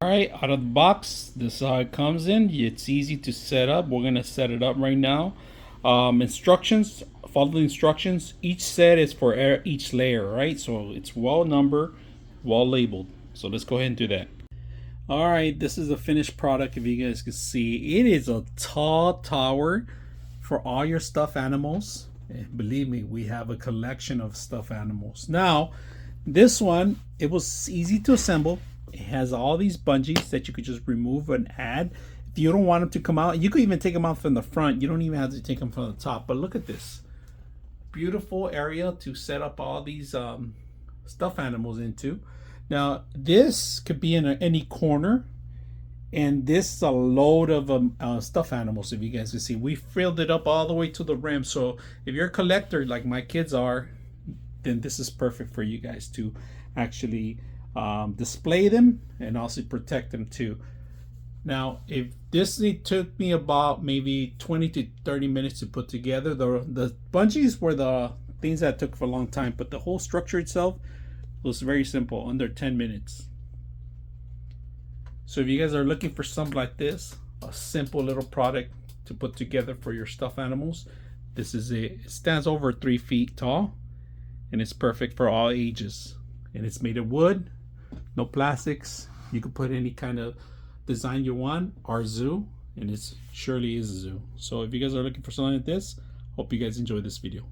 All right, out of the box, this is how it comes in. It's easy to set up. We're gonna set it up right now. Instructions, follow the instructions. Each set is for each layer, right? So it's well numbered, well labeled. So let's go ahead and do that. All right, this is the finished product. If you guys can see, it is a tall tower for all your stuffed animals. And believe me, we have a collection of stuffed animals. Now, this one, it was easy to assemble. It has all these bungees that you could just remove and add. If you don't want them to come out, you could even take them out from the front. You don't even have to take them from the top. But look at this beautiful area to set up all these stuffed animals into. Now, this could be in any corner, and this is a load of stuffed animals. If you guys can see, we filled it up all the way to the rim. So if you're a collector like my kids are, then this is perfect for you guys to actually display them and also protect them too. Now, if this took me about maybe 20 to 30 minutes to put together, the bungees were the things that took for a long time, but the whole structure itself was very simple, under 10 minutes. So if you guys are looking for something like this, a simple little product to put together for your stuffed animals, this is it. It stands over 3 feet tall, and it's perfect for all ages. And it's made of wood, no plastics. You can put any kind of design you want. Our zoo, and it surely is a zoo. So if you guys are looking for something like this, hope you guys enjoy this video.